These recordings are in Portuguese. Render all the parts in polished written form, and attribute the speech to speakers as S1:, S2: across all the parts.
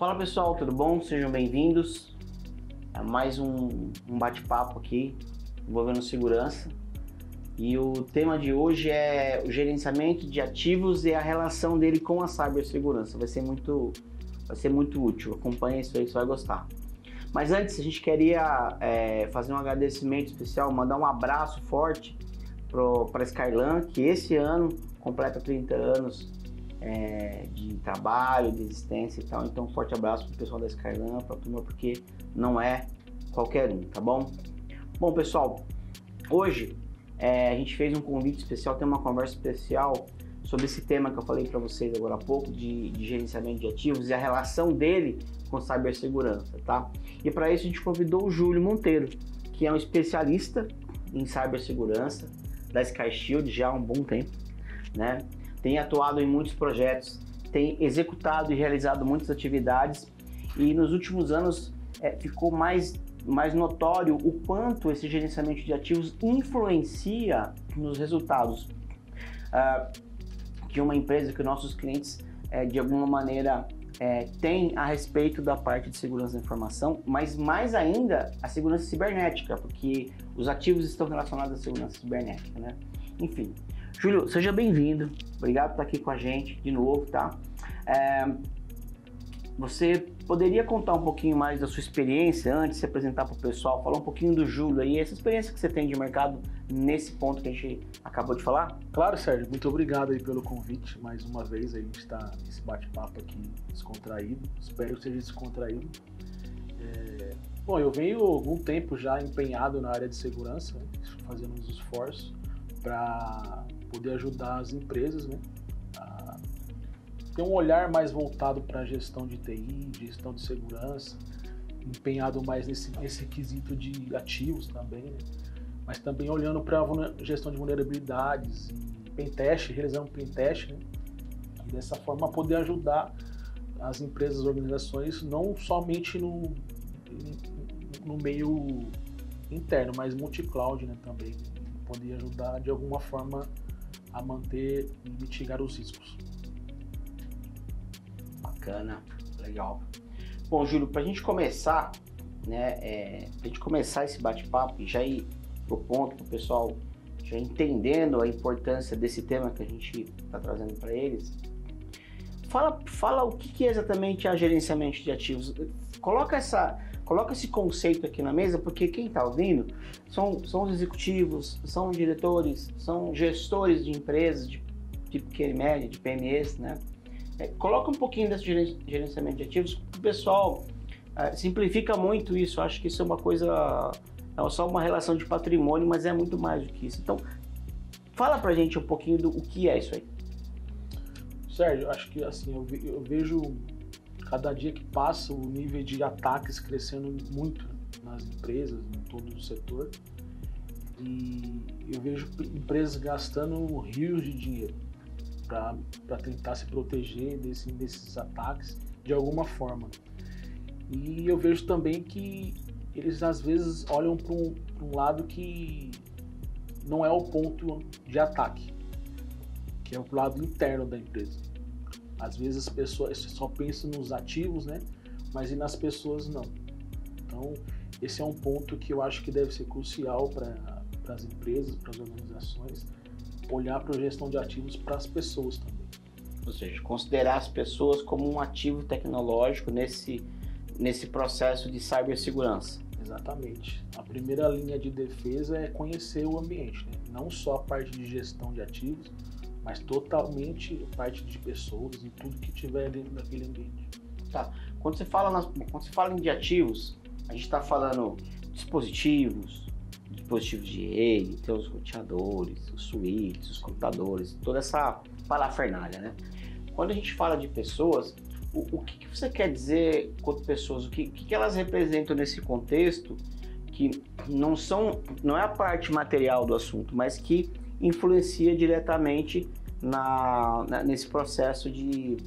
S1: Fala pessoal, tudo bom? Sejam bem-vindos a mais um bate-papo aqui envolvendo segurança. E o tema de hoje é o gerenciamento de ativos e a relação dele com a cibersegurança. Vai ser muito útil, acompanha isso aí, você vai gostar. Mas antes, a gente queria fazer um agradecimento especial, mandar um abraço forte para a Skylan, que esse ano completa 30 anos de trabalho, de existência e tal. Então, um forte abraço para o pessoal da Skylan, para a turma, porque não é qualquer um, tá bom? Bom, pessoal, hoje a gente fez um convite especial, tem uma conversa especial sobre esse tema que eu falei para vocês agora há pouco, de gerenciamento de ativos e a relação dele com cibersegurança, tá? E para isso a gente convidou o Júlio Monteiro, que é um especialista em cibersegurança da Sky Shield já há um bom tempo, né? Tem atuado em muitos projetos, tem executado e realizado muitas atividades e nos últimos anos ficou mais notório o quanto esse gerenciamento de ativos influencia nos resultados que uma empresa, que nossos clientes de alguma maneira têm a respeito da parte de segurança da informação, mas mais ainda a segurança cibernética, porque os ativos estão relacionados à segurança cibernética, né? Enfim, Júlio, seja bem-vindo, obrigado por estar aqui com a gente de novo, tá? Você poderia contar um pouquinho mais da sua experiência antes de se apresentar para o pessoal, falar um pouquinho do Júlio aí, essa experiência que você tem de mercado nesse ponto que a gente acabou de falar?
S2: Claro, Sérgio, muito obrigado aí pelo convite, mais uma vez, a gente está nesse bate-papo aqui descontraído, espero que seja descontraído. Bom, eu venho há algum tempo já empenhado na área de segurança, né, fazendo uns esforços para poder ajudar as empresas, né, a ter um olhar mais voltado para a gestão de TI, gestão de segurança, empenhado mais nesse quesito de ativos também, né, mas também olhando para a gestão de vulnerabilidades e pentest, realizando um pentest, né, e dessa forma poder ajudar as empresas, as organizações, não somente no meio interno, mas multi-cloud, né, também, poder ajudar de alguma forma a manter e mitigar os riscos.
S1: Bacana, legal. Bom, Júlio, para a gente começar, né, pra gente começar esse bate-papo e já ir pro ponto, pro pessoal já entendendo a importância desse tema que a gente está trazendo para eles, fala o que é exatamente a gerenciamento de ativos. Coloca esse conceito aqui na mesa, porque quem está ouvindo são os executivos, são diretores, são gestores de empresas, de pequena e média, de PMEs, né? Coloca um pouquinho desse gerenciamento de ativos, o pessoal simplifica muito isso, acho que isso é uma coisa, é só uma relação de patrimônio, mas é muito mais do que isso. Então, fala pra gente um pouquinho do que é isso aí.
S2: Sérgio, acho que assim, eu vejo cada dia que passa o nível de ataques crescendo muito nas empresas, em todo o setor, e eu vejo empresas gastando rios de dinheiro para tentar se proteger desses ataques de alguma forma. E eu vejo também que eles às vezes olham para um lado que não é o ponto de ataque, que é o lado interno da empresa. Às vezes as pessoas só pensam nos ativos, né? Mas e nas pessoas não. Então, esse é um ponto que eu acho que deve ser crucial para as empresas, para as organizações, olhar para a gestão de ativos para as pessoas também.
S1: Ou seja, considerar as pessoas como um ativo tecnológico nesse processo de cibersegurança.
S2: Exatamente. A primeira linha de defesa é conhecer o ambiente, né? Não só a parte de gestão de ativos, mas totalmente parte de pessoas e tudo que tiver dentro daquele ambiente.
S1: Tá. Quando você fala de ativos, a gente está falando dispositivos de rede, tem os roteadores, os switches, os computadores, toda essa parafernália, né? Quando a gente fala de pessoas, o que você quer dizer quanto pessoas? O que elas representam nesse contexto que não é a parte material do assunto, mas que influencia diretamente nesse processo de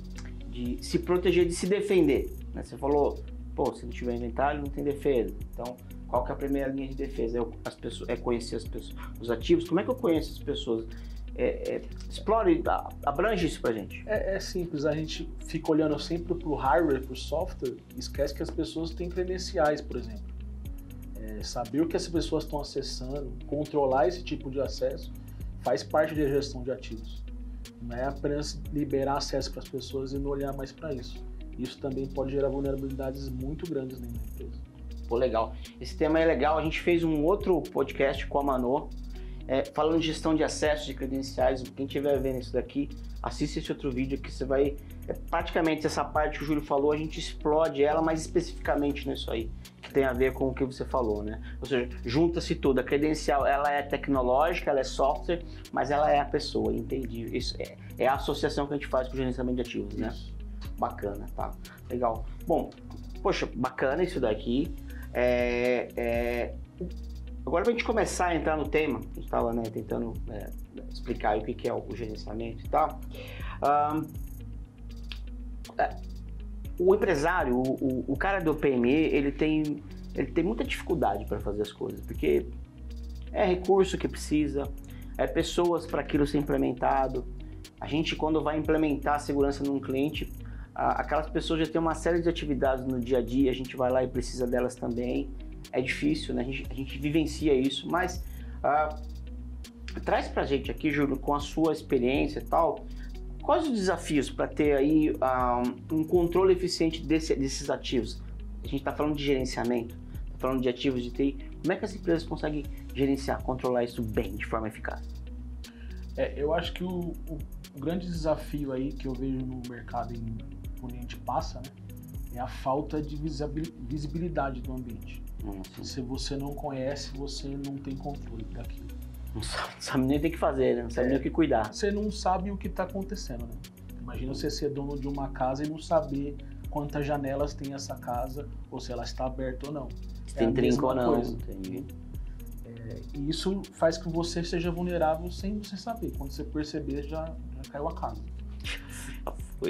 S1: se proteger, de se defender, né? Você falou, se não tiver inventário, não tem defesa. Então, qual que é a primeira linha de defesa? É conhecer as pessoas, os ativos. Como é que eu conheço as pessoas? Explore, abrange isso pra gente.
S2: É simples, a gente fica olhando sempre pro hardware, pro software, e esquece que as pessoas têm credenciais, por exemplo. Saber o que as pessoas estão acessando, controlar esse tipo de acesso, faz parte da gestão de ativos. Não é apenas liberar acesso para as pessoas e não olhar mais para isso. Isso também pode gerar vulnerabilidades muito grandes dentro da empresa.
S1: Pô, legal. Esse tema é legal. A gente fez um outro podcast com a Manô, falando de gestão de acesso, de credenciais. Quem estiver vendo isso daqui, assista esse outro vídeo que você vai... praticamente essa parte que o Júlio falou, a gente explode ela mais especificamente nisso aí, que tem a ver com o que você falou, né? Ou seja, junta-se tudo. A credencial, ela é tecnológica, ela é software, mas ela é a pessoa, entendi. Isso é a associação que a gente faz com o gerenciamento de ativos, né?
S2: Isso.
S1: Bacana, tá? Legal. Bom, poxa, bacana isso daqui. Agora, pra gente começar a entrar no tema, a gente estava tentando explicar aí o que é o gerenciamento e tal. O empresário, o cara do PME, ele tem muita dificuldade para fazer as coisas, porque é recurso que precisa, é pessoas para aquilo ser implementado. A gente, quando vai implementar a segurança num cliente, aquelas pessoas já têm uma série de atividades no dia a dia, a gente vai lá e precisa delas também. É difícil, né? A gente vivencia isso, mas traz pra gente aqui, Júlio, com a sua experiência e tal, quais os desafios para ter aí um controle eficiente desses ativos? A gente está falando de gerenciamento, está falando de ativos de TI. Como é que as empresas conseguem gerenciar, controlar isso bem, de forma eficaz?
S2: Eu acho que o grande desafio aí que eu vejo no mercado onde a gente passa, né, é a falta de visibilidade do ambiente. Se você não conhece, você não tem controle daquilo.
S1: Não sabe nem o que fazer, né? Não sabe nem o que cuidar.
S2: Você não sabe o que está acontecendo, né? Imagina você ser dono de uma casa e não saber quantas janelas tem essa casa, ou se ela está aberta ou não.
S1: Se tem trinco ou não. Entendi.
S2: E isso faz que você seja vulnerável sem você saber. Quando você perceber, já caiu a casa.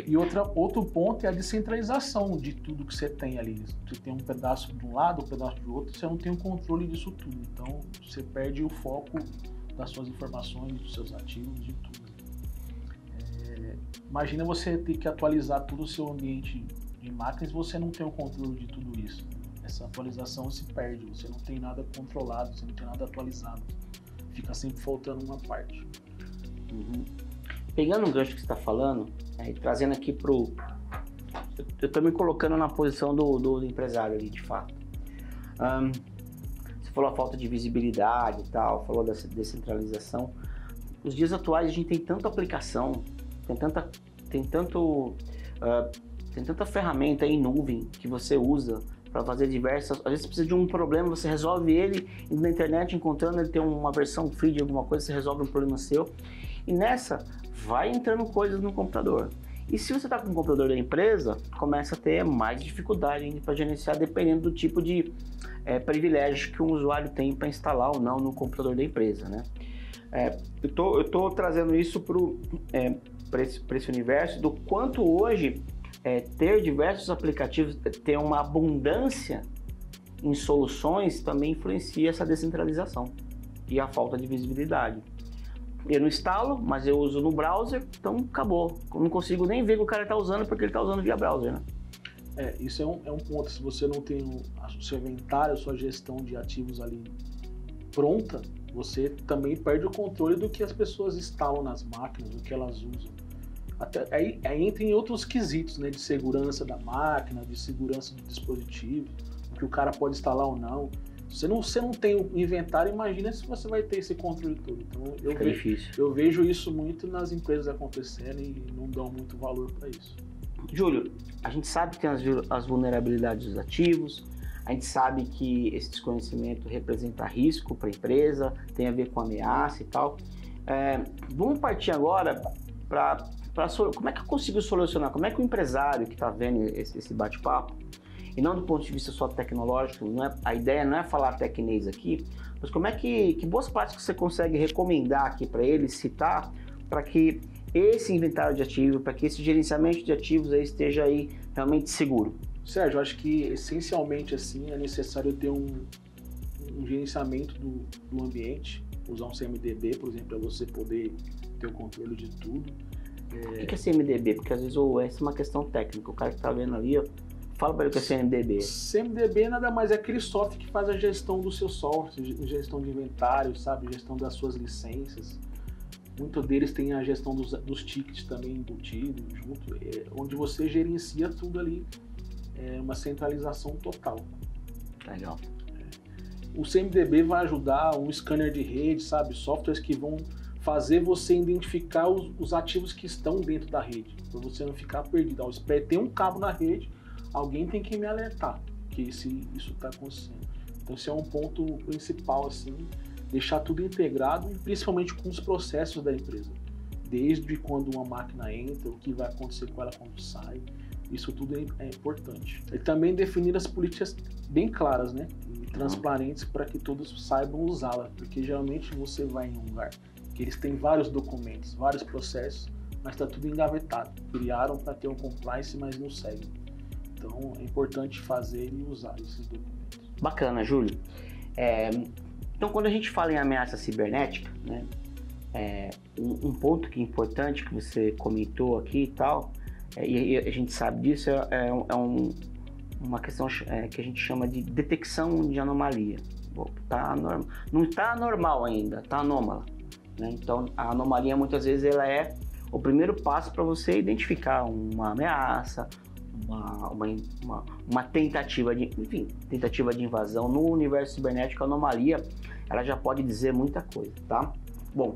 S2: E outro ponto é a descentralização de tudo que você tem ali. Você tem um pedaço de um lado, um pedaço do outro, você não tem o controle disso tudo. Então, você perde o foco das suas informações, dos seus ativos, de tudo. Imagina você ter que atualizar todo o seu ambiente de máquinas e você não tem o controle de tudo isso. Essa atualização se perde, você não tem nada controlado, você não tem nada atualizado. Fica sempre faltando uma parte.
S1: Uhum. Pegando um gancho que você está falando, e trazendo aqui eu estou me colocando na posição do empresário ali, de fato. Você falou a falta de visibilidade e tal, falou dessa descentralização. Nos dias atuais a gente tem tanta aplicação, tem tanta ferramenta em nuvem que você usa para fazer diversas... Às vezes você precisa de um problema, você resolve ele, indo na internet, encontrando ele tem uma versão free de alguma coisa, você resolve um problema seu. E nessa, vai entrando coisas no computador. E se você está com o computador da empresa, começa a ter mais dificuldade para gerenciar, dependendo do tipo de privilégio que um usuário tem para instalar ou não no computador da empresa, né? Eu estou trazendo isso para esse universo do quanto hoje ter diversos aplicativos, ter uma abundância em soluções também influencia essa descentralização e a falta de visibilidade. Eu não instalo, mas eu uso no browser, então acabou. Eu não consigo nem ver o que o cara está usando porque ele está usando via browser, né?
S2: Isso é um ponto. Se você não tem o seu inventário, a sua gestão de ativos ali pronta, você também perde o controle do que as pessoas instalam nas máquinas, do que elas usam. Aí entra em outros quesitos, né, de segurança da máquina, de segurança do dispositivo, o que o cara pode instalar ou não. Se você não tem o inventário, imagina se você vai ter esse controle todo. Então, eu vejo isso muito nas empresas acontecendo e não dão muito valor para isso.
S1: Júlio, a gente sabe que tem as vulnerabilidades dos ativos, a gente sabe que esse desconhecimento representa risco para a empresa, tem a ver com ameaça e tal. Vamos partir agora para como é que eu consigo solucionar, como é que o empresário que está vendo esse bate-papo, e não do ponto de vista só tecnológico, a ideia não é falar tecnês aqui, mas como é que boas práticas você consegue recomendar aqui para ele, citar, para que esse inventário de ativos, para que esse gerenciamento de ativos aí esteja aí realmente seguro?
S2: Sérgio, eu acho que essencialmente assim é necessário ter um gerenciamento do ambiente, usar um CMDB, por exemplo, para você poder ter o controle de tudo.
S1: O que é CMDB? Porque às vezes essa é uma questão técnica. O cara que está vendo ali, ó, fala para ele o que é CMDB.
S2: CMDB nada mais é aquele software que faz a gestão do seu software, gestão de inventário, sabe? Gestão das suas licenças. Muitos deles tem a gestão dos tickets também embutido junto, onde você gerencia tudo ali, uma centralização total.
S1: Legal.
S2: O CMDB vai ajudar um scanner de rede, sabe? Softwares que vão fazer você identificar os ativos que estão dentro da rede, para você não ficar perdido. Tem um cabo na rede, alguém tem que me alertar que isso está acontecendo. Então esse é um ponto principal, assim, deixar tudo integrado e principalmente com os processos da empresa. Desde quando uma máquina entra, o que vai acontecer com ela quando sai, isso tudo é importante. E também definir as políticas bem claras, né? E transparentes para que todos saibam usá-la, porque geralmente você vai em um lugar que eles têm vários documentos, vários processos, mas está tudo engavetado. Criaram para ter um compliance, mas não seguem. Então é importante fazer e usar esses documentos.
S1: Bacana, Júlio. Então, quando a gente fala em ameaça cibernética, né, um ponto que é importante que você comentou aqui e tal, e a gente sabe disso, uma questão que a gente chama de detecção de anomalia. Não está normal ainda, está anômala. Né? Então, a anomalia muitas vezes ela é o primeiro passo para você identificar uma ameaça, uma tentativa de invasão. No universo cibernético, a anomalia ela já pode dizer muita coisa, tá? Bom,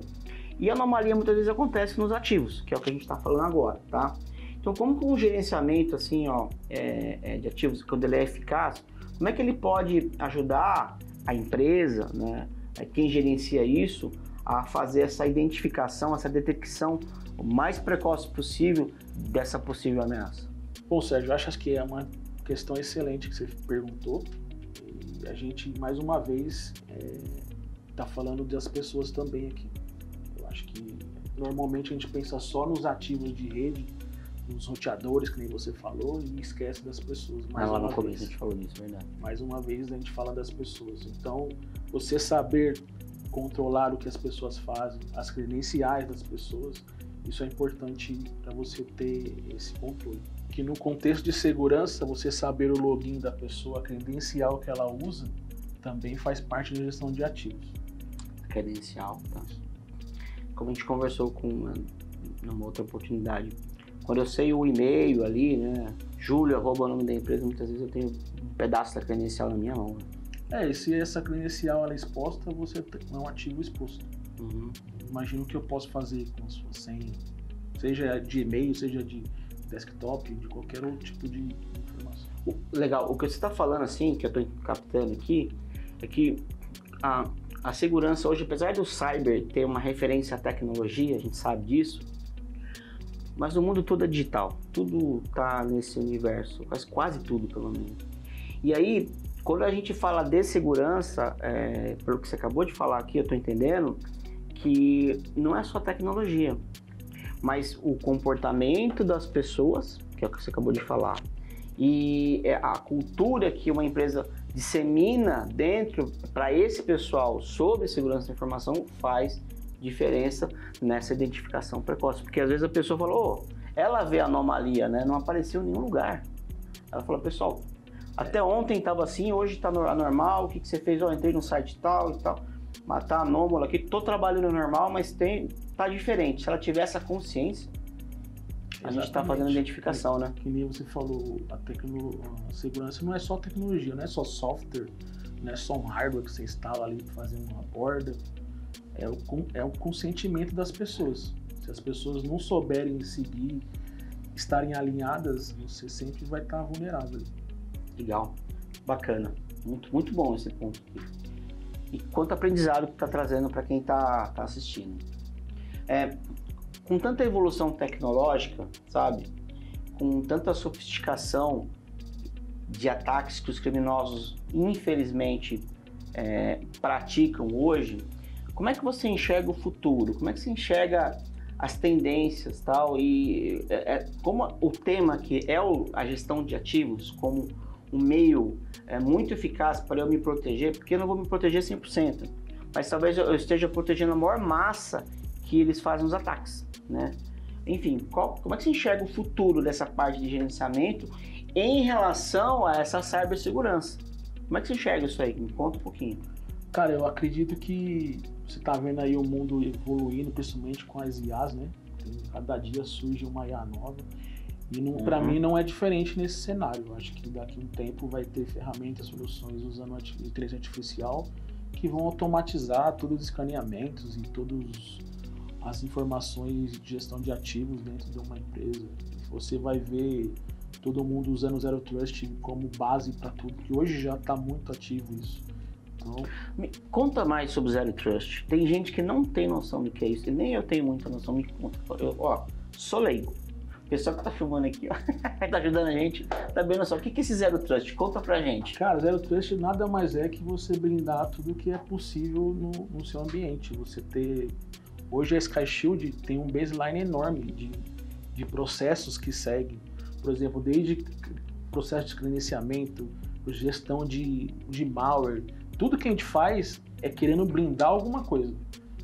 S1: e a anomalia muitas vezes acontece nos ativos, que é o que a gente está falando agora, tá? Então, como que um gerenciamento assim, de ativos, quando ele é eficaz, como é que ele pode ajudar a empresa, né, quem gerencia isso, a fazer essa identificação, essa detecção o mais precoce possível dessa possível ameaça?
S2: Bom, Sérgio, eu acho que é uma questão excelente que você perguntou. E a gente, mais uma vez, está falando das pessoas também aqui. Eu acho que normalmente a gente pensa só nos ativos de rede, nos roteadores, que nem você falou, e esquece das pessoas.
S1: Lá no começo a gente falou disso, verdade.
S2: Mais uma vez a gente fala das pessoas. Então, você saber controlar o que as pessoas fazem, as credenciais das pessoas, isso é importante para você ter esse controle. Que no contexto de segurança, você saber o login da pessoa, a credencial que ela usa, também faz parte da gestão de ativos.
S1: Credencial, tá? Como a gente conversou numa outra oportunidade, quando eu sei o e-mail ali, né, Júlio, o nome da empresa, muitas vezes eu tenho um pedaço da credencial na minha mão. Né?
S2: E se essa credencial ela é exposta, você é um ativo exposto.
S1: Uhum.
S2: Imagina o que eu posso fazer com a sua senha, seja de e-mail, seja de desktop, de qualquer outro tipo de informação.
S1: Legal, o que você está falando assim, que eu estou captando aqui, é que a segurança hoje, apesar do cyber ter uma referência à tecnologia, a gente sabe disso, mas o mundo todo é digital, tudo está nesse universo, quase tudo pelo menos. E aí, quando a gente fala de segurança, pelo que você acabou de falar aqui, eu estou entendendo que não é só tecnologia, mas o comportamento das pessoas, que é o que você acabou de falar, e a cultura que uma empresa dissemina dentro para esse pessoal sobre segurança da informação faz diferença nessa identificação precoce. Porque às vezes a pessoa fala, ela vê anomalia, né? Não apareceu em nenhum lugar. Ela fala, pessoal, até ontem estava assim, hoje está normal, o que você fez? Entrei no site tal e tal, mas tá anômalo aqui, tô trabalhando normal, mas tá diferente. Se ela tiver essa consciência, a gente está fazendo identificação, né?
S2: Que nem você falou, a segurança não é só tecnologia, não é só software, não é só um hardware que você instala ali para fazer uma borda. É o consentimento das pessoas. Se as pessoas não souberem seguir, estarem alinhadas, você sempre vai estar vulnerável.
S1: Legal, bacana, muito bom esse ponto aqui. E quanto aprendizado que está trazendo para quem está assistindo. Com tanta evolução tecnológica, sabe? Com tanta sofisticação de ataques que os criminosos, infelizmente, praticam hoje, como é que você enxerga o futuro? Como é que você enxerga as tendências tal? E como o tema que é a gestão de ativos, como um meio muito eficaz para eu me proteger, porque eu não vou me proteger 100%, mas talvez eu esteja protegendo a maior massa que eles fazem os ataques, né? Enfim, como é que você enxerga o futuro dessa parte de gerenciamento em relação a essa cibersegurança? Como é que você enxerga isso aí? Me conta um pouquinho.
S2: Cara, eu acredito que você tá vendo aí o mundo evoluindo, principalmente com as IAs, né? Cada dia surge uma IA nova. E para mim não é diferente nesse cenário. Eu acho que daqui a um tempo vai ter ferramentas, soluções usando a inteligência artificial que vão automatizar todos os escaneamentos e todas as informações de gestão de ativos dentro de uma empresa. Você vai ver todo mundo usando o Zero Trust como base para tudo, que hoje já está muito ativo isso. Então...
S1: Me conta mais sobre o Zero Trust. Tem gente que não tem noção do que é isso, e nem eu tenho muita noção. Me conta. Sou leigo. O pessoal que tá filmando aqui, ó, tá ajudando a gente, tá vendo só. O que é esse Zero Trust? Conta pra gente.
S2: Cara, Zero Trust nada mais é que você blindar tudo que é possível no seu ambiente. Você ter... Hoje a Sky Shield tem um baseline enorme de processos que seguem. Por exemplo, desde processo de credenciamento, gestão de malware. Tudo que a gente faz é querendo blindar alguma coisa,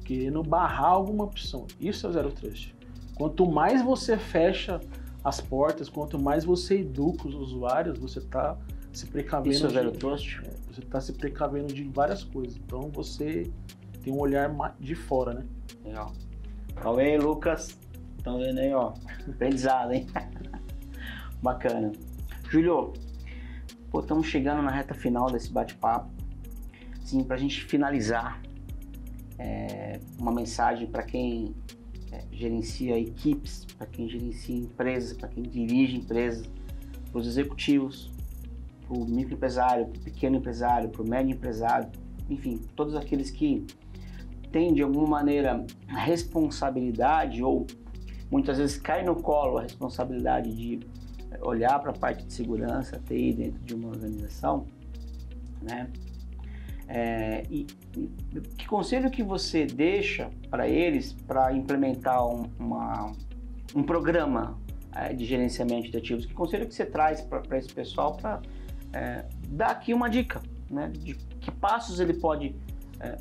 S2: querendo barrar alguma opção. Isso é o Zero Trust. Quanto mais você fecha as portas, quanto mais você educa os usuários, você está se precavendo.
S1: Isso é Zero Trust?
S2: Você está se precavendo de várias coisas. Então você tem um olhar de fora, né?
S1: Legal. Calma aí, Lucas. Estão vendo aí, ó. Aprendizado, hein? Bacana. Júlio, estamos chegando na reta final desse bate-papo. Sim, para a gente finalizar, uma mensagem para quem gerencia equipes, para quem gerencia empresas, para quem dirige empresas, para os executivos, para o microempresário, para o pequeno empresário, para o médio empresário, enfim, todos aqueles que têm de alguma maneira a responsabilidade ou muitas vezes cai no colo a responsabilidade de olhar para a parte de segurança, TI dentro de uma organização, né? Que conselho que você deixa para eles para implementar um programa de gerenciamento de ativos? Que conselho que você traz para esse pessoal para dar aqui uma dica, né, de que passos ele pode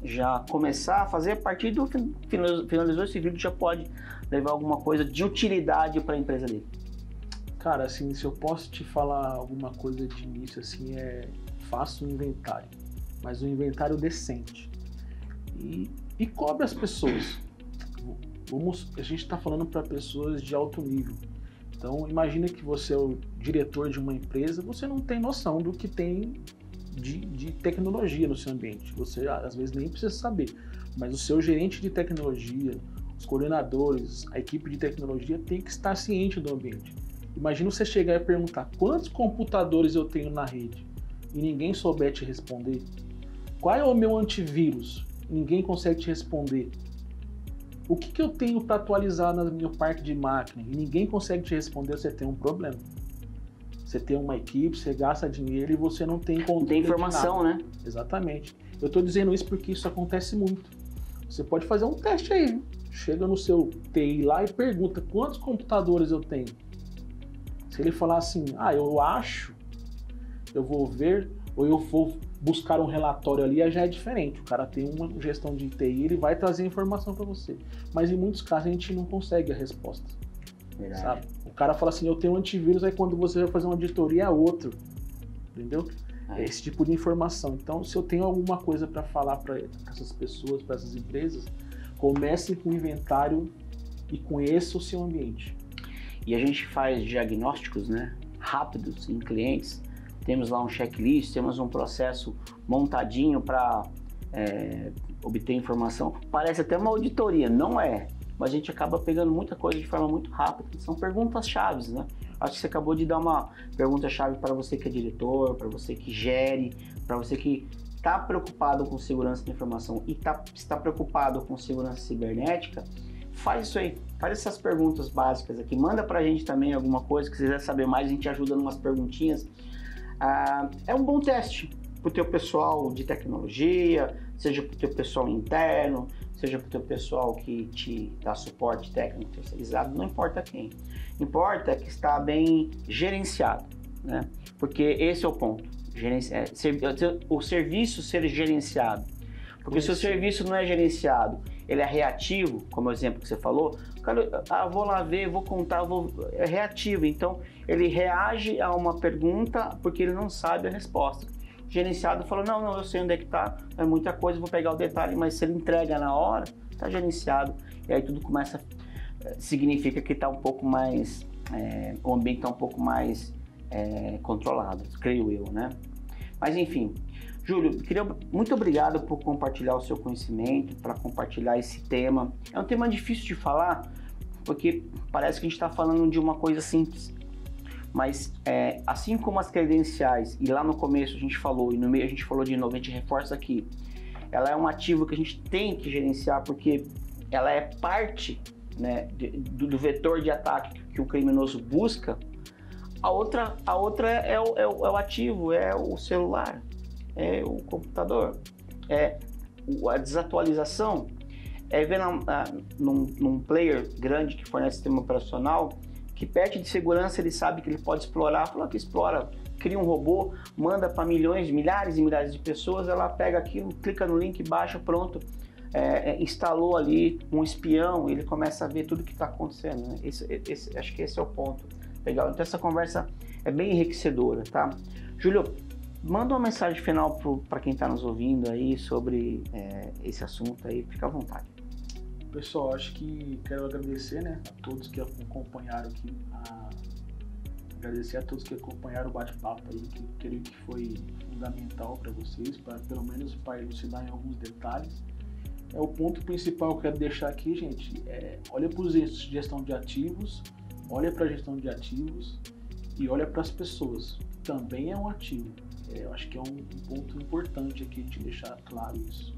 S1: já começar a fazer a partir do finalizou esse vídeo, já pode levar alguma coisa de utilidade para a empresa dele?
S2: Cara, assim, se eu posso te falar alguma coisa de início, assim, faça um inventário, mas um inventário decente e cobre as pessoas. A gente está falando para pessoas de alto nível. Então, imagina que você é o diretor de uma empresa, você não tem noção do que tem de tecnologia no seu ambiente. Você, às vezes, nem precisa saber, mas o seu gerente de tecnologia, os coordenadores, a equipe de tecnologia tem que estar ciente do ambiente. Imagina você chegar e perguntar quantos computadores eu tenho na rede e ninguém souber te responder. Qual é o meu antivírus? Ninguém consegue te responder. O que eu tenho para atualizar no meu parque de máquina e ninguém consegue te responder, você tem um problema. Você tem uma equipe, você gasta dinheiro e você não tem controle.
S1: Não tem informação, né?
S2: Exatamente. Eu estou dizendo isso porque isso acontece muito. Você pode fazer um teste aí, viu? Chega no seu TI lá e pergunta quantos computadores eu tenho. Se ele falar assim, eu acho, eu vou ver, ou eu vou buscar um relatório ali, já é diferente. O cara tem uma gestão de TI, ele vai trazer informação para você. Mas em muitos casos a gente não consegue a resposta.
S1: Verdade. Sabe?
S2: O cara fala assim, eu tenho um antivírus, aí quando você vai fazer uma auditoria é outro. Entendeu? É esse tipo de informação. Então, se eu tenho alguma coisa para falar para essas pessoas, para essas empresas, comece com o inventário e conheça o seu ambiente.
S1: E a gente faz diagnósticos, né, rápidos em clientes. Temos lá um checklist, temos um processo montadinho para obter informação. Parece até uma auditoria, não é? Mas a gente acaba pegando muita coisa de forma muito rápida. São perguntas-chave, né? Acho que você acabou de dar uma pergunta-chave para você que é diretor, para você que gere, para você que está preocupado com segurança da informação e está preocupado com segurança cibernética. Faz isso aí, faz essas perguntas básicas aqui, manda pra gente também alguma coisa que você quiser saber mais, a gente ajuda em umas perguntinhas. É um bom teste pro teu pessoal de tecnologia, seja pro teu pessoal interno, seja pro teu pessoal que te dá suporte técnico terceirizado, não importa quem. Importa que está bem gerenciado, né? Porque esse é o ponto, o serviço ser gerenciado. Porque se o serviço não é gerenciado, ele é reativo, como o exemplo que você falou, cara, vou lá ver, vou contar, é reativo, então ele reage a uma pergunta porque ele não sabe a resposta. O gerenciado falou, não, eu sei onde é que está, é muita coisa, vou pegar o detalhe, mas se ele entrega na hora, está gerenciado, e aí tudo começa, significa que está um pouco mais, o ambiente está um pouco mais controlado, creio eu, né? Mas enfim, Júlio, muito obrigado por compartilhar o seu conhecimento, para compartilhar esse tema. É um tema difícil de falar, porque parece que a gente está falando de uma coisa simples. Mas assim como as credenciais, e lá no começo a gente falou, e no meio a gente falou de novo, a gente reforça aqui, ela é um ativo que a gente tem que gerenciar, porque ela é parte, né, do vetor de ataque que o criminoso busca. A outra é o ativo, é o celular, é o computador, é a desatualização, é ver num player grande que fornece sistema operacional, que perde de segurança, ele sabe que ele pode explorar, fala que explora, cria um robô, manda para milhares e milhares de pessoas, ela pega aquilo, clica no link, baixa, pronto, instalou ali um espião, ele começa a ver tudo que está acontecendo, né? Acho que esse é o ponto. Legal, então essa conversa é bem enriquecedora, tá? Júlio, manda uma mensagem final para quem está nos ouvindo aí sobre esse assunto aí, fica à vontade.
S2: Pessoal, acho que quero agradecer, né, a todos que acompanharam aqui, agradecer a todos que acompanharam o bate-papo aí, que creio que foi fundamental para vocês, pelo menos para elucidar em alguns detalhes. O ponto principal que eu quero deixar aqui, gente, olha para os gestão de ativos, olha para a gestão de ativos e olha para as pessoas. Também é um ativo. Eu acho que é um ponto importante aqui de deixar claro isso.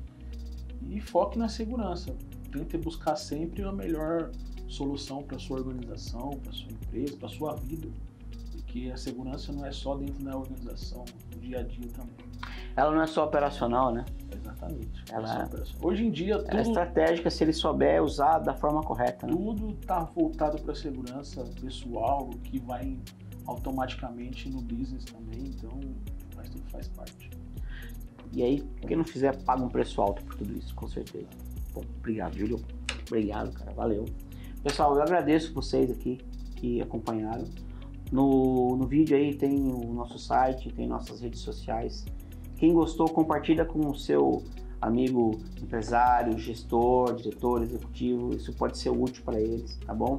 S2: E foque na segurança. Tente buscar sempre a melhor solução para a sua organização, para a sua empresa, para a sua vida. Porque a segurança não é só dentro da organização, no dia a dia também.
S1: Ela não é só operacional, né?
S2: Exatamente.
S1: Ela
S2: hoje em dia tudo
S1: é estratégica se ele souber usar da forma correta, né?
S2: Tudo está voltado para a segurança pessoal, que vai automaticamente no business também, então tudo faz parte.
S1: E aí, quem não fizer, paga um preço alto por tudo isso, com certeza. Bom, obrigado, Júlio. Obrigado, cara. Valeu. Pessoal, eu agradeço vocês aqui que acompanharam. No vídeo aí tem o nosso site, tem nossas redes sociais. Quem gostou, compartilha com o seu amigo empresário, gestor, diretor, executivo. Isso pode ser útil para eles, tá bom?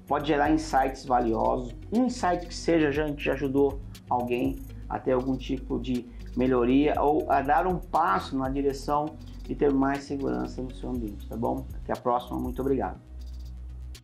S1: Pode gerar insights valiosos. Um insight que seja, a gente já ajudou alguém a ter algum tipo de melhoria ou a dar um passo na direção de ter mais segurança no seu ambiente, tá bom? Até a próxima, muito obrigado.